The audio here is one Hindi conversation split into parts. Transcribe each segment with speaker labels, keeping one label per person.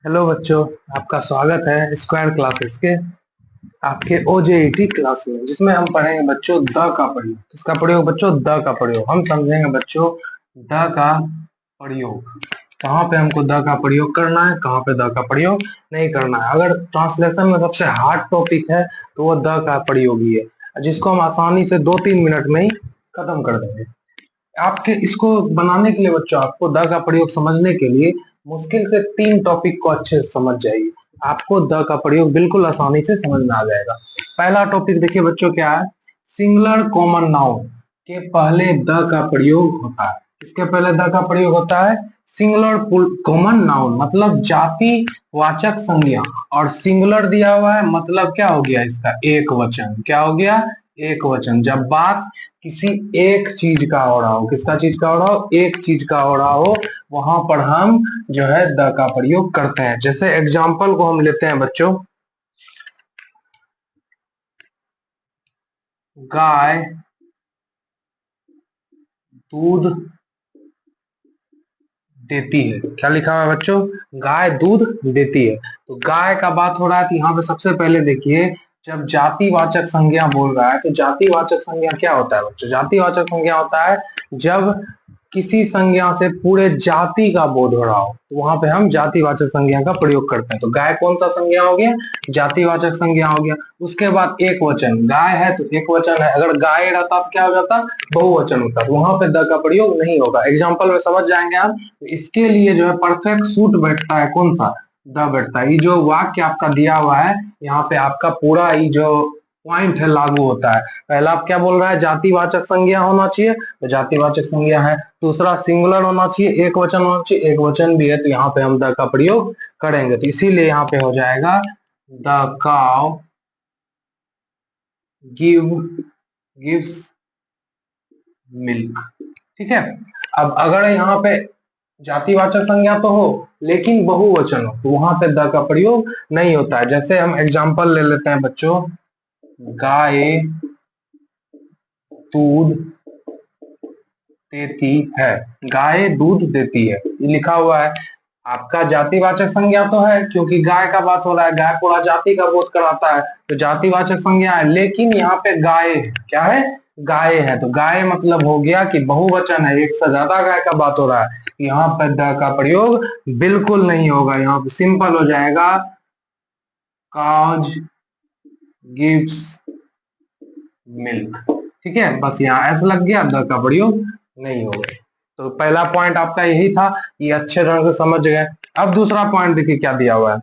Speaker 1: हेलो बच्चों। आपका स्वागत है स्क्वायर क्लासेस के आपके ओजेईटी क्लास में, जिसमें हम पढ़ेंगे बच्चों द का प्रयोग। किसका प्रयोग बच्चों? द का प्रयोग। हम समझेंगे बच्चों द का प्रयोग, कहाँ पे हमको द का प्रयोग करना है, कहाँ पे द का प्रयोग नहीं करना है। अगर ट्रांसलेशन में सबसे हार्ड टॉपिक है तो वो द का प्रयोग ही है, जिसको हम आसानी से 2-3 मिनट में ही खत्म कर देंगे। आपके इसको बनाने के लिए बच्चों, आपको द का प्रयोग समझने के लिए मुश्किल से 3 टॉपिक को अच्छे से समझ जाइए। आपको द का प्रयोग बिल्कुल आसानी से समझ में आ जाएगा। पहला टॉपिक देखिए बच्चों, क्या है? सिंगुलर कॉमन नाउन के पहले द का प्रयोग होता है। किसके पहले द का प्रयोग होता है? सिंगुलर कॉमन नाउन मतलब जाति वाचक संज्ञा, और सिंगुलर दिया हुआ है मतलब क्या हो गया इसका? एक वचन। क्या हो गया? एक वचन। जब बात किसी एक चीज का हो रहा हो, किसका चीज का हो रहा हो? एक चीज का हो रहा हो, वहां पर हम जो है द का प्रयोग करते हैं। जैसे एग्जाम्पल को हम लेते हैं बच्चों, गाय दूध देती है। क्या लिखा हुआ है बच्चों? गाय दूध देती है। तो गाय का बात हो रहा है, तो यहाँ पे सबसे पहले देखिए, जब जातिवाचक संज्ञा बोल रहा है तो जातिवाचक संज्ञा क्या होता है बच्चों? जातिवाचक संज्ञा होता है जब किसी संज्ञा से पूरे जाति का बोध हो रहा हो, तो वहां पे हम जातिवाचक संज्ञा का प्रयोग करते हैं। तो गाय कौन सा संज्ञा हो गया? जातिवाचक संज्ञा हो गया। उसके बाद एक वचन, गाय है तो एक वचन है। अगर गाय रहता तो क्या हो जाता? बहुवचन होता। तो वहां पे द का प्रयोग नहीं होगा। एग्जाम्पल में समझ जाएंगे आप। तो इसके लिए जो है परफेक्ट सूट बैठता है, कौन सा? द बैठता है। ये जो वाक्य आपका दिया हुआ है, यहाँ पे आपका पूरा ये जो पॉइंट है लागू होता है। पहला आप क्या बोल रहा है? जातिवाचक संज्ञा होना चाहिए, तो जातिवाचक संज्ञा है। दूसरा सिंगुलर होना चाहिए, एक वचन होना चाहिए, एक वचन भी है, तो यहाँ पे हम द का प्रयोग करेंगे। तो इसीलिए यहाँ पे हो जाएगा द काउ गिव्स मिल्क। ठीक है। अब अगर यहाँ पे जातिवाचक संज्ञा तो हो लेकिन बहुवचन हो, तो वहां पे द का प्रयोग नहीं होता है। जैसे हम एग्जांपल ले लेते हैं बच्चों, गाय दूध देती है। गाय दूध देती है, ये लिखा हुआ है। आपका जातिवाचक संज्ञा तो है, क्योंकि गाय का बात हो रहा है, गाय पूरा जाति का बोध कराता है, तो जातिवाचक संज्ञा है। लेकिन यहाँ पे गाय है, क्या है? गाय है। तो गाय मतलब हो गया कि बहुवचन है, एक से ज्यादा गाय का बात हो रहा है। यहाँ पे द का प्रयोग बिल्कुल नहीं होगा। यहाँ पे सिंपल हो जाएगा, काउज गिव्स मिल्क। ठीक है, बस यहाँ ऐसा लग गया, द का प्रयोग नहीं होगा। तो पहला पॉइंट आपका यही था, ये अच्छे ढंग से समझ गए। अब दूसरा पॉइंट देखिए क्या दिया हुआ है।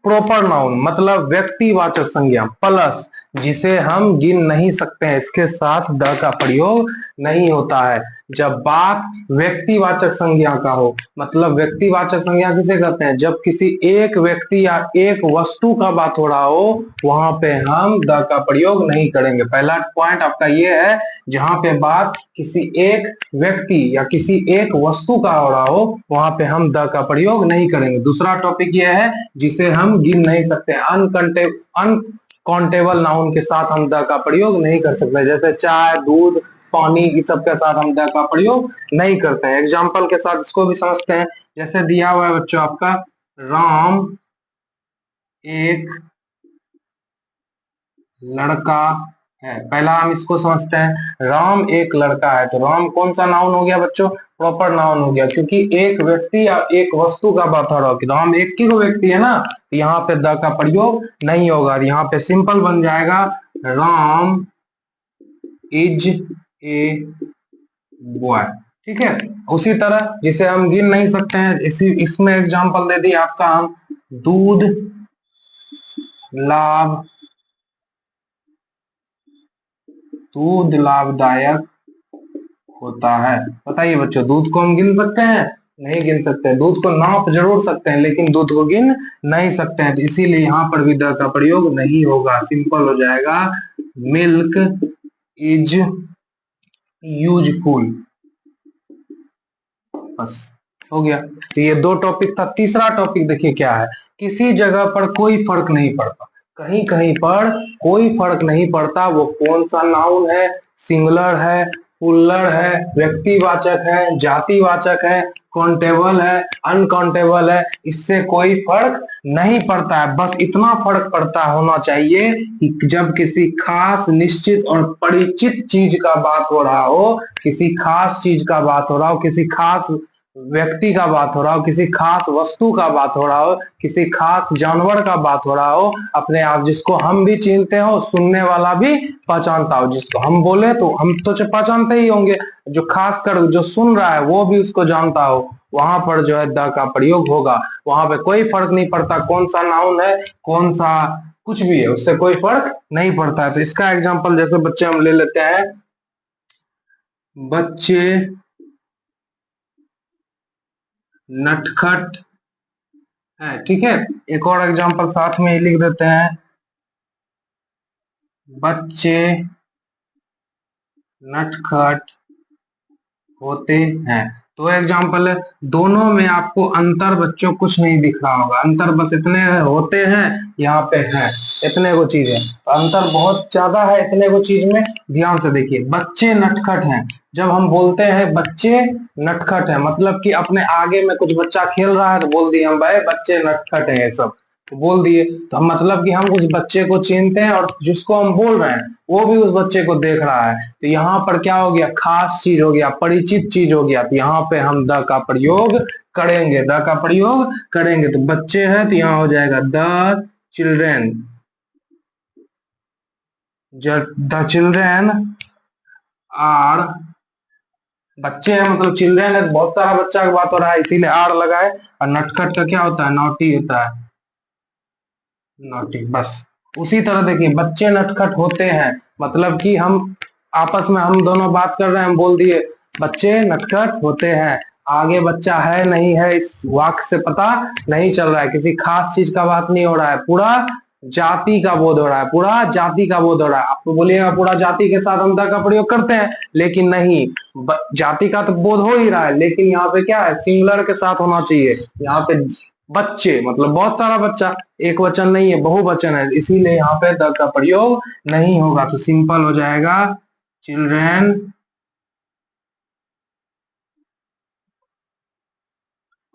Speaker 1: प्रॉपर नाउन मतलब व्यक्तिवाचक संज्ञा प्लस जिसे हम गिन नहीं सकते हैं, इसके साथ द का प्रयोग नहीं होता है। जब बात व्यक्तिवाचक संज्ञा का हो, मतलब व्यक्तिवाचक संज्ञा किसे कहते हैं? जब किसी एक व्यक्ति या एक वस्तु का बात हो रहा हो, वहां पे हम द का प्रयोग नहीं करेंगे। पहला पॉइंट आपका ये है, जहां पे बात किसी एक व्यक्ति या किसी एक वस्तु का हो रहा हो, वहां पे हम द का प्रयोग नहीं करेंगे। दूसरा टॉपिक ये है, जिसे हम गिन नहीं सकते, अनकाउंटेबल नाउन के साथ हम द का प्रयोग नहीं कर सकते। जैसे चाय, दूध, पानी, इस सब के साथ हम द का प्रयोग नहीं करते हैं। एग्जाम्पल के साथ इसको भी समझते हैं। जैसे दिया हुआ है बच्चों आपका, राम एक लड़का है। पहला हम इसको समझते हैं, राम एक लड़का है। तो राम कौन सा नाउन हो गया बच्चों? प्रॉपर नाउन हो गया, क्योंकि एक व्यक्ति या एक वस्तु का बात हो रहा हो कि राम एक ही को व्यक्ति है ना, तो यहाँ पे द का प्रयोग नहीं होगा। यहाँ पे सिंपल बन जाएगा, राम इज ए बॉय। ठीक है। उसी तरह जिसे हम गिन नहीं सकते हैं, इसी इसमें एग्जांपल दे दिया आपका हम, दूध लाभ दूध लाभदायक होता है। बताइए बच्चों, दूध को हम गिन सकते हैं? नहीं गिन सकते। दूध को नाप जरूर सकते हैं, लेकिन दूध को गिन नहीं सकते हैं। तो इसीलिए यहाँ पर भी द का प्रयोग नहीं होगा। सिंपल हो जाएगा, मिल्क इज यूजफुल। बस हो गया। तो ये 2 टॉपिक था। तीसरा टॉपिक देखिए क्या है, किसी जगह पर कोई फर्क नहीं पड़ता। कहीं कहीं पर कोई फर्क नहीं पड़ता, वो कौन सा नाउन है? सिंगुलर है, पुल्लर है, व्यक्तिवाचक है, जातिवाचक है, काउंटेबल है, अनकाउंटेबल है, इससे कोई फर्क नहीं पड़ता है। बस इतना फर्क पड़ता होना चाहिए कि जब किसी खास, निश्चित और परिचित चीज का बात हो रहा हो, किसी खास चीज का बात हो रहा हो, किसी खास व्यक्ति का बात हो रहा हो, किसी खास वस्तु का बात हो रहा हो, किसी खास जानवर का बात हो रहा हो, अपने आप जिसको हम भी चिन्हते हो, सुनने वाला भी पहचानता हो, जिसको हम बोले तो हम तो पहचानते ही होंगे, जो खास कर जो सुन रहा है वो भी उसको जानता हो, वहां पर जो है द का प्रयोग होगा। वहां पे कोई फर्क नहीं पड़ता कौन सा नाउन है, कौन सा कुछ भी है, उससे कोई फर्क नहीं पड़ता है। तो इसका एग्जाम्पल जैसे बच्चे हम ले लेते हैं, बच्चे नटखट है, ठीक है। एक और एग्जांपल साथ में ही लिख देते हैं, बच्चे नटखट होते हैं। तो एग्जांपल है, दोनों में आपको अंतर बच्चों कुछ नहीं दिख रहा होगा, अंतर बस इतने होते हैं, यहाँ पे है इतने को चीज है, तो अंतर बहुत ज्यादा है इतने को चीज में। ध्यान से देखिए, बच्चे नटखट हैं, जब हम बोलते हैं बच्चे नटखट है, मतलब कि अपने आगे में कुछ बच्चा खेल रहा है तो बोल दिए हम भाई बच्चे नटखट है, ये सब तो बोल दिए, तो मतलब कि हम उस बच्चे को चिन्हते हैं और जिसको हम बोल रहे हैं वो भी उस बच्चे को देख रहा है। तो यहाँ पर क्या हो गया, खास चीज हो गया, परिचित चीज हो गया, तो यहाँ पे हम द का प्रयोग करेंगे, द का प्रयोग करेंगे। तो बच्चे हैं तो यहाँ हो जाएगा the children, the children are, बच्चे हैं मतलब चिल्ड्रेन है, बहुत सारा बच्चा की बात हो रहा है इसीलिए आर लगा है। और नटखट का क्या होता है, नॉटी होता है, नॉटी, बस। उसी तरह देखिए, बच्चे नटखट होते हैं, मतलब कि हम आपस में हम दोनों बात कर रहे हैं, हम बोल दिए बच्चे नटखट होते हैं, आगे बच्चा है नहीं है इस वाक्य से पता नहीं चल रहा है, किसी खास चीज का बात नहीं हो रहा है, पूरा जाति का बोध हो रहा है, पूरा जाति का बोध हो रहा है। आप तो बोलिएगा पूरा जाति के साथ हम द का प्रयोग करते हैं, लेकिन नहीं, जाति का तो बोध हो ही रहा है, लेकिन यहाँ पे क्या है, सिंगुलर के साथ होना चाहिए। यहाँ पे बच्चे मतलब बहुत सारा बच्चा, एक वचन नहीं है, बहुवचन है, इसीलिए यहाँ पे द का प्रयोग नहीं होगा। तो सिंपल हो जाएगा, चिल्ड्रेन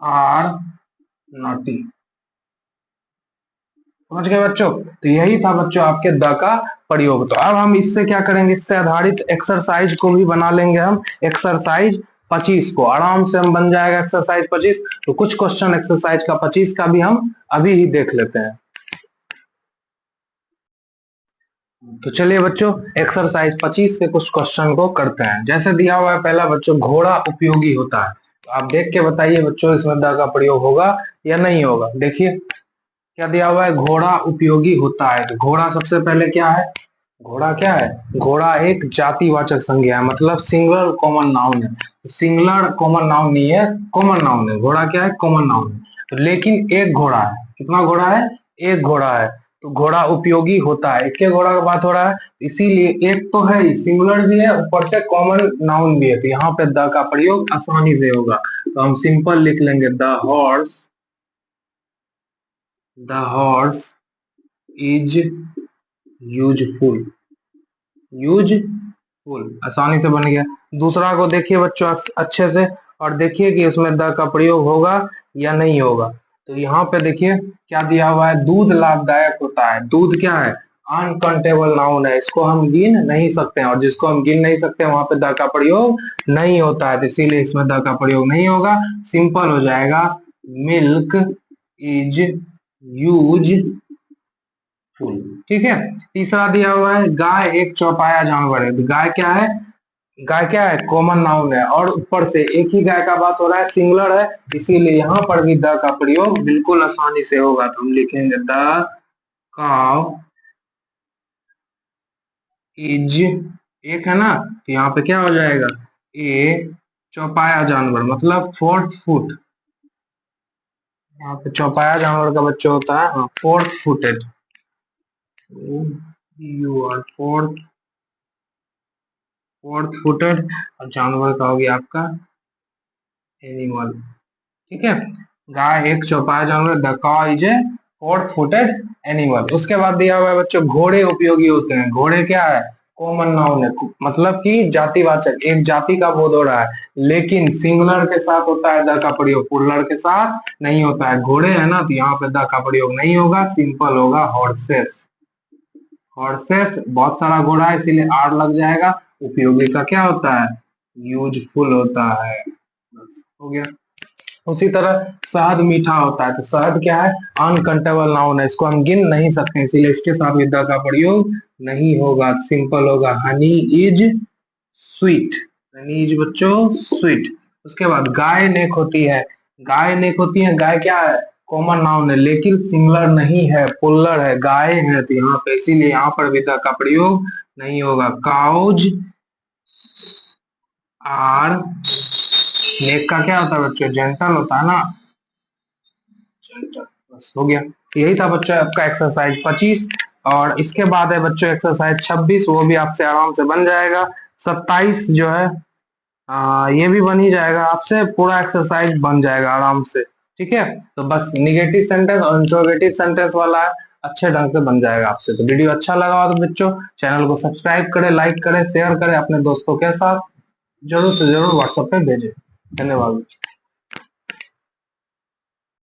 Speaker 1: आर नॉटी। समझ गए बच्चों, तो यही था बच्चों आपके द का प्रयोग। तो अब हम इससे क्या करेंगे, इससे आधारित एक्सरसाइज को भी बना लेंगे हम, एक्सरसाइज 25 को आराम से हम बन जाएगा एक्सरसाइज 25। तो कुछ क्वेश्चन एक्सरसाइज का 25 का भी हम अभी ही देख लेते हैं। तो चलिए बच्चों, एक्सरसाइज 25 के कुछ क्वेश्चन को करते हैं। जैसे दिया हुआ है पहला बच्चों, घोड़ा उपयोगी होता है, तो आप देख के बताइए बच्चों इसमें द का प्रयोग होगा या नहीं होगा। देखिए क्या दिया हुआ है, घोड़ा उपयोगी होता है। तो घोड़ा सबसे पहले क्या है, घोड़ा क्या है, घोड़ा एक जातिवाचक संज्ञा है, मतलब सिंगुलर कॉमन नाउन है। सिंगुलर कॉमन नाउन नहीं है, कॉमन नाउन है, घोड़ा क्या है, कॉमन नाउन है। तो लेकिन एक घोड़ा है, कितना घोड़ा है, एक घोड़ा है, तो घोड़ा उपयोगी होता है, एक के घोड़ा का बात हो रहा है, इसीलिए एक तो है सिंगुलर भी है, ऊपर से कॉमन नाउन भी है, तो यहाँ पे द का प्रयोग आसानी से होगा। तो हम सिंपल लिख लेंगे, the horse, the horse is useful, useful आसानी से बन गया। दूसरा को देखिए बच्चों अच्छे से, और देखिए कि इसमें द का प्रयोग होगा या नहीं होगा। तो यहाँ पे देखिए क्या दिया हुआ है, दूध लाभदायक होता है। दूध क्या है, अनकाउंटेबल नाउन है, इसको हम गिन नहीं सकते हैं, और जिसको हम गिन नहीं सकते वहां पे द का प्रयोग नहीं होता है, तो इसीलिए इसमें द का प्रयोग नहीं होगा। सिंपल हो जाएगा, मिल्क इज यूज फुल, ठीक है। तीसरा दिया हुआ है, गाय एक चौपाया जानवर है। तो गाय क्या है, गाय क्या है, कॉमन नाउन है, और ऊपर से एक ही गाय का बात हो रहा है, सिंगुलर है, इसीलिए यहाँ पर भी द का प्रयोग बिल्कुल आसानी से होगा। तो हम लिखेंगे द काउ इज, एक है ना, तो यहाँ पे क्या हो जाएगा, ए चौपाया जानवर मतलब 4th फुट, यहाँ पे चौपाया जानवर का बच्चा होता है, हाँ 4th footed, you are 4th footed, और जानवर का हो गया आपका एनिमल, ठीक है। गाय एक चौपाया जानवर, the cow is a 4th footed animal. उसके बाद दिया हुआ है बच्चों, घोड़े उपयोगी होते हैं। घोड़े क्या है, कॉमन नाउन है, मतलब कि जातिवाचक, एक जाति का बोध हो रहा है, लेकिन सिंगुलर के साथ होता है द का प्रयोग, प्लुरल के साथ नहीं होता है। घोड़े है ना, तो यहाँ पे द का प्रयोग नहीं होगा, सिंपल होगा हॉर्सेस। हॉर्सेस बहुत सारा घोड़ा है इसीलिए आर लग जाएगा। उपयोगी का क्या होता है, यूजफुल होता है। बस हो गया। उसी तरह शहद मीठा होता है, तो शहद क्या है, अनकंटेबल नाउन है, इसको हम गिन नहीं सकते, इसीलिए इसके साथ विदा का प्रयोग नहीं होगा, सिंपल होगा honey is sweet. Honey is बच्चों स्वीट। उसके बाद गाय नेक होती है, गाय नेक होती है, गाय क्या है, कॉमन नाउन है, लेकिन सिंगुलर नहीं है, पुल्लर है, गाय है, तो यहाँ पे इसीलिए यहाँ पर विदा का प्रयोग नहीं होगा। काउज आर नेक का क्या होता है बच्चों, जेंटल होता है ना, बस हो गया। यही था बच्चों आपका एक्सरसाइज 25। और इसके बाद है बच्चों एक्सरसाइज 26, वो भी आपसे आराम से बन जाएगा। 27 जो है ये भी बन ही जाएगा आपसे, पूरा एक्सरसाइज बन जाएगा आराम से। ठीक है, तो बस निगेटिव सेंटेंस और इंट्रोगेटिव सेंटेंस वाला है, अच्छे ढंग से बन जाएगा आपसे। तो वीडियो अच्छा लगा हो तो बच्चों चैनल को सब्सक्राइब करें, लाइक करें, शेयर करें अपने दोस्तों के साथ, जरूर से जरूर व्हाट्सएप पे भेजें। धन्यवाद।